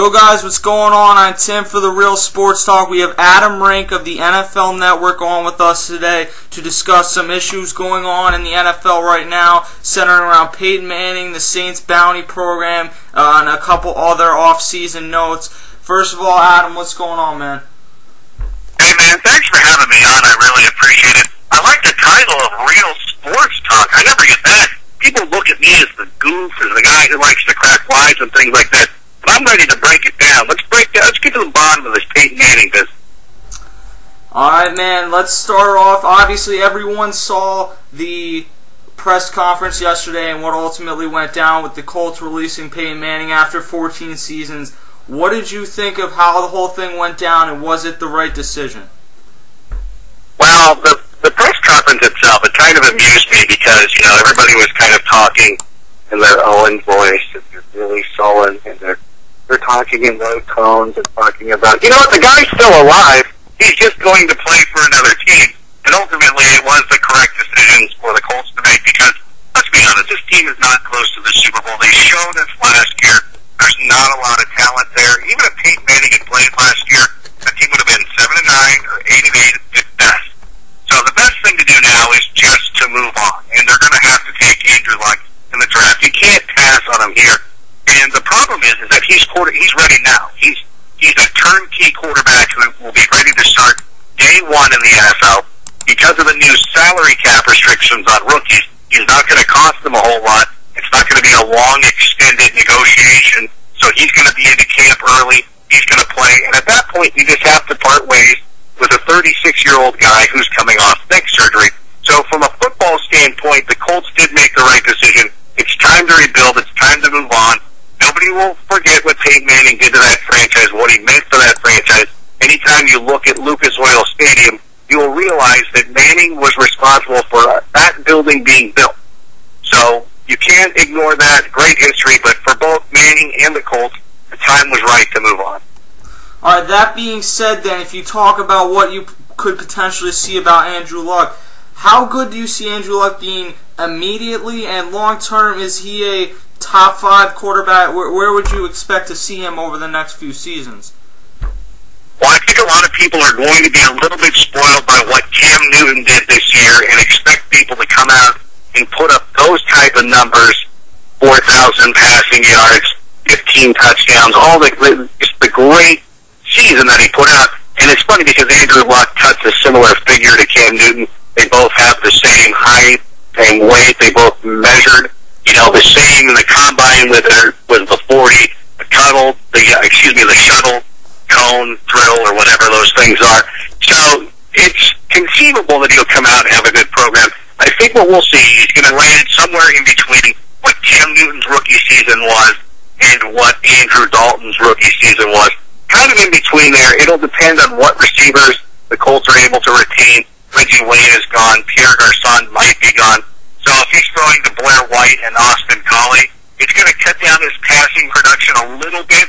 Yo guys, what's going on? I'm Tim for The Real Sports Talk. We have Adam Rink of the NFL Network on with us today to discuss some issues going on in the NFL right now, centering around Peyton Manning, the Saints bounty program, and a couple other off-season notes. First of all, Adam, what's going on, man? Hey man, thanks for having me on. I really appreciate it. I like the title of Real Sports Talk. I never get that. People look at me as the goof, as the guy who likes to crack wise and things like that. But I'm ready to break it down. Let's get to the bottom of this Peyton Manning business. Alright, man, let's start off. Obviously, everyone saw the press conference yesterday and what ultimately went down with the Colts releasing Peyton Manning after 14 seasons. What did you think of how the whole thing went down, and was it the right decision? Well, the press conference itself, it kind of amused me because, everybody was kind of talking in their own voice, and they're really sullen, and they're talking in low tones and talking about, what, the guy's still alive. He's just going to play for another team. And ultimately, it was the correct decision for the Colts to make because, let's be honest, this team is not close to the Super Bowl. They showed us last year there's not a lot of talent there. Even if Peyton Manning had played last year, that team would have been 7-9 or 8-8 at best. So the best thing to do now is just to move on. And they're going to have to take Andrew Luck in the draft. You can't pass on him here. And the problem is that he's ready now. He's a turnkey quarterback who will be ready to start day one in the NFL. Because of the new salary cap restrictions on rookies, he's not going to cost them a whole lot. It's not going to be a long, extended negotiation. So he's going to be into camp early. He's going to play. And at that point, you just have to part ways with a 36-year-old guy who's coming off neck surgery. So from a football standpoint, the Colts did make the right decision. It's time to rebuild. It's time to move on. Nobody will forget what Peyton Manning did to that franchise, what he meant for that franchise. Anytime you look at Lucas Oil Stadium, you will realize that Manning was responsible for that building being built. So you can't ignore that great history, but for both Manning and the Colts, the time was right to move on. All right, that being said then, if you talk about what you could potentially see about Andrew Luck, how good do you see Andrew Luck being immediately and long-term? Is he a top 5 quarterback? Where would you expect to see him over the next few seasons? Well, I think a lot of people are going to be a little bit spoiled by what Cam Newton did this year and expect people to come out and put up those type of numbers, 4,000 passing yards, 15 touchdowns, all just the great season that he put out. And it's funny because Andrew Luck cuts a similar figure to Cam Newton. They both have the same height, same weight. They both measured, the same in the combine with the 40, the shuttle, cone, drill, or whatever those things are. So it's conceivable that he'll come out and have a good program. I think what we'll see, he's going to land somewhere in between what Cam Newton's rookie season was and what Andrew Dalton's rookie season was. Kind of in between there. It'll depend on what receivers the Colts are able to retain. Reggie Wayne is gone. Pierre Garçon might be gone. So if he's throwing to Blair White and Austin Collie, it's going to cut down his passing production a little bit.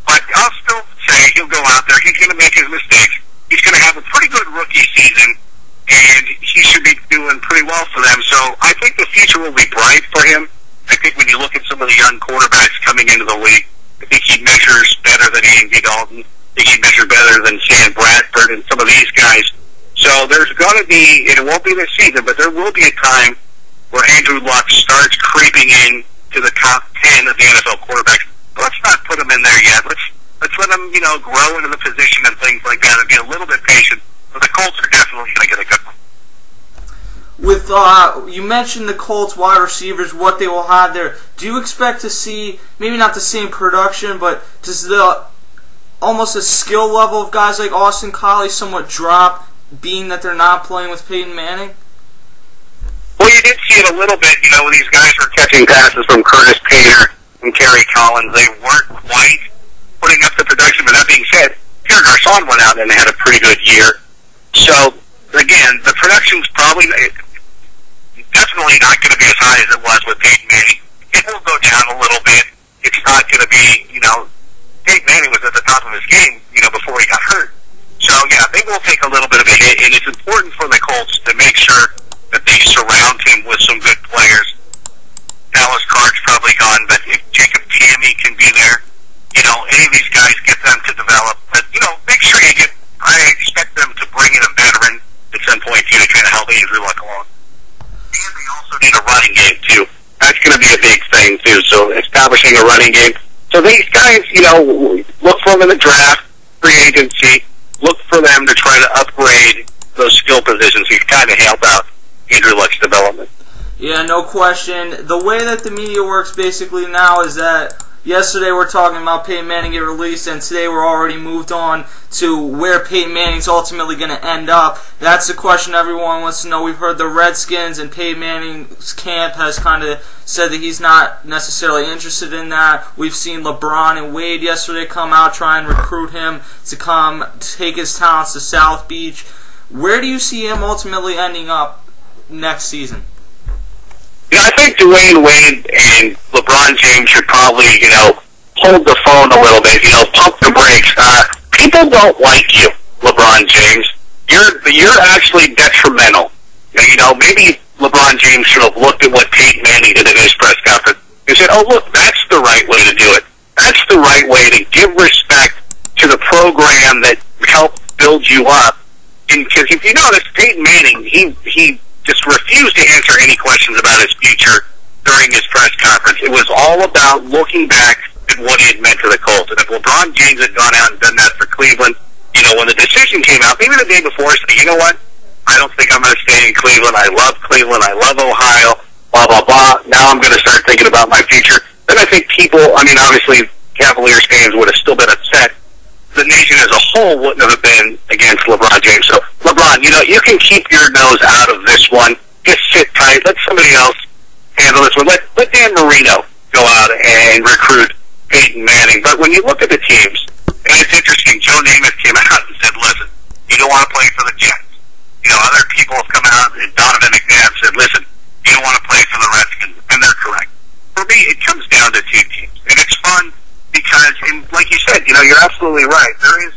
But I'll still say he'll go out there. He's going to make his mistakes. He's going to have a pretty good rookie season, and he should be doing pretty well for them. So I think the future will be bright for him. I think when you look at some of the young quarterbacks coming into the league, I think he measures better than Andy Dalton. I think he measures better than Sam Bradford and some of these guys. So there's going to be, and it won't be this season, but there will be a time where Andrew Luck starts creeping in to the top 10 of the NFL quarterbacks. But let's not put him in there yet. Let's let him, grow into the position and things like that and be a little bit patient. But the Colts are definitely going to get a good one. With you mentioned the Colts wide receivers, what they will have there. Do you expect to see maybe not the same production, but does almost a skill level of guys like Austin Collie somewhat drop, being that they're not playing with Peyton Manning? Well, you did see it a little bit, when these guys were catching passes from Curtis Painter and Kerry Collins. They weren't quite putting up the production, but that being said, Pierre Garçon went out and had a pretty good year. So, again, the production's definitely not going to be as high as it was with Peyton Manning. It will go down a little bit. It's not going to be, Peyton Manning was at the top of his game, before he got hurt. So, yeah, they will take a little bit of a hit, and it's important for the Colts to make sure that they surround him with some good players. Dallas Clark's probably gone, but if Jacob Tamme can be there, any of these guys game too. So establishing a running game. So these guys, look for them in the draft, free agency. Look for them to try to upgrade those skill positions. He's kind of helped out Andrew Luck's development. Yeah, no question. The way that the media works basically now is that yesterday we're talking about Peyton Manning get released, and today we're already moved on to where Peyton Manning's ultimately going to end up. That's the question everyone wants to know. We've heard the Redskins and Peyton Manning's camp has kind of said that he's not necessarily interested in that. We've seen LeBron and Wade yesterday come out, try and recruit him to come take his talents to South Beach. Where do you see him ultimately ending up next season? I think Dwayne Wade and LeBron James should probably, hold the phone a little bit, pump the brakes. People don't like you, LeBron James. You're actually detrimental. Maybe LeBron James should have looked at what Peyton Manning did in his press conference and said, oh, look, that's the right way to do it. That's the right way to give respect to the program that helped build you up. Because if you notice, Peyton Manning, he just refused to answer any questions about his future during his press conference. It was all about looking back at what he had meant to the Colts. And if LeBron James had gone out and done that for Cleveland, when the decision came out, maybe the day before, said, you know what, I don't think I'm going to stay in Cleveland. I love Cleveland. I love Ohio, blah, blah, blah. Now I'm going to start thinking about my future. Then I think obviously Cavaliers fans would have still been upset. The nation as a whole wouldn't have been against LeBron James. So, LeBron, you can keep your nose out of this one. Just sit tight. Let somebody else handle this one. Let Dan Marino go out and recruit Peyton Manning. But when you look at the teams, and it's interesting, Joe Namath came out and said, listen, you don't want to play for the Jets. Other people have come out, and Donovan McNabb said, listen, you don't want to play for the Redskins. And they're correct. For me, it comes down to two teams. And it's fun because, and like you said, you're absolutely right. There is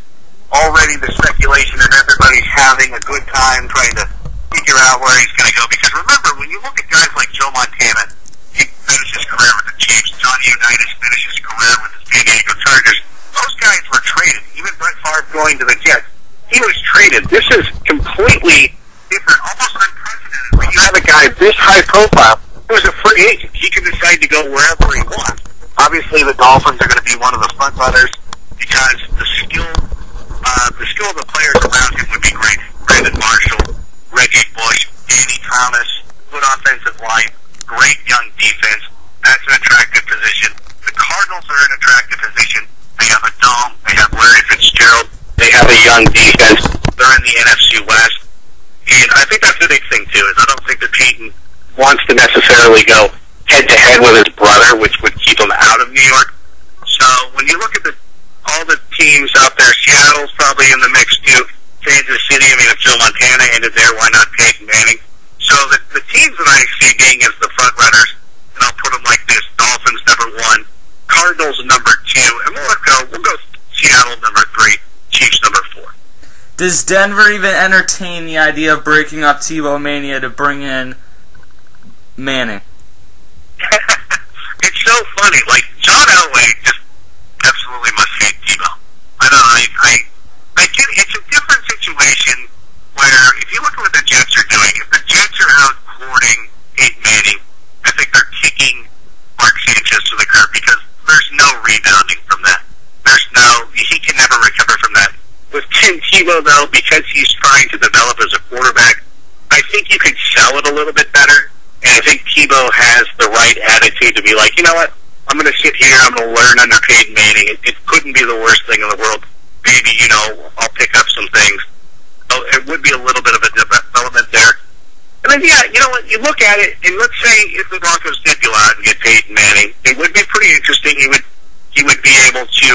already the speculation and everybody's having a good time trying to figure out where he's going to go. Because remember, when you look at guys like Joe Montana, he finished his career with the Chiefs. Johnny Unitas finished his career with the San Diego Chargers. Those guys were traded. Even Brett Favre going to the Jets, he was traded. This is completely different, almost unprecedented. When you have a guy this high profile, who is a free agent, he can decide to go wherever he wants. Obviously, the Dolphins are going to be one of the front runners because the skill of the players around him would be great. Brandon Marshall, Reggie Bush, Danny Thomas, good offensive line, great young defense. That's an attractive position. The Cardinals are an attractive position. They have a dome. They have Larry Fitzgerald. They have a young defense. They're in the NFC West. And I think that's the big thing, too, is I don't think that Peyton wants to necessarily go head-to-head with his brother, which would keep him out of New York. So when you look at all the teams out there, Seattle's probably in the mix, too. Kansas City, if Joe Montana ended there, why not Peyton Manning? So the teams that I see being as the front runners, and I'll put them like this, Dolphins number 1, Cardinals number 2, and we'll go Seattle number 3, Chiefs number 4. Does Denver even entertain the idea of breaking up Tebow Mania to bring in Manning? It's so funny. Like, John Elway just absolutely must hate Tebow. I don't know. I get it's a different situation where if you look at what the Jets are doing, if the Jets are out courting Peyton Manning, I think they're kicking Mark Sanchez to the curb because there's no rebounding from that. He can never recover from that. With Tim Tebow, though, because he's trying to develop as a quarterback, I think you could sell it a little bit better. And I think Tebow has the right attitude to be like, you know what, I'm going to sit here, I'm going to learn under Peyton Manning. It couldn't be the worst thing in the world. Maybe, I'll pick up some things. So it would be a little bit of a development there. And then, yeah, you know what, you look at it, and let's say if the Broncos did go out and get Peyton Manning, it would be pretty interesting. He would be able to,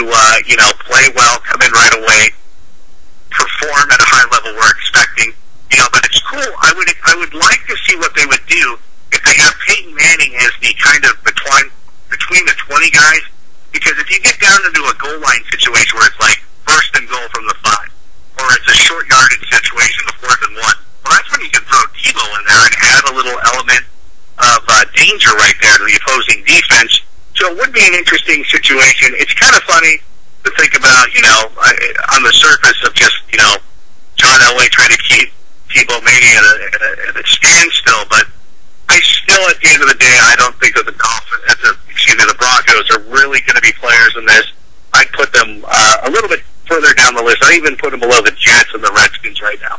play well, come in right away, perform at a high level we're expecting. But it's cool. I would like to see what they would do if they have Peyton Manning as the kind of between the 20 guys, because if you get down into a goal line situation where it's like first and goal from the 5, or it's a short yardage situation, the 4th and 1, well, that's when you can throw Tebow in there and add a little element of danger right there to the opposing defense. So it would be an interesting situation. It's kind of funny to think about, on the surface of just, John Elway trying to keep Tebow Mania at a standstill, but I still, at the end of the day, I don't think that the Dolphins, the Broncos are really going to be players in this. I'd put them a little bit further down the list. I even put them below the Jets and the Redskins right now.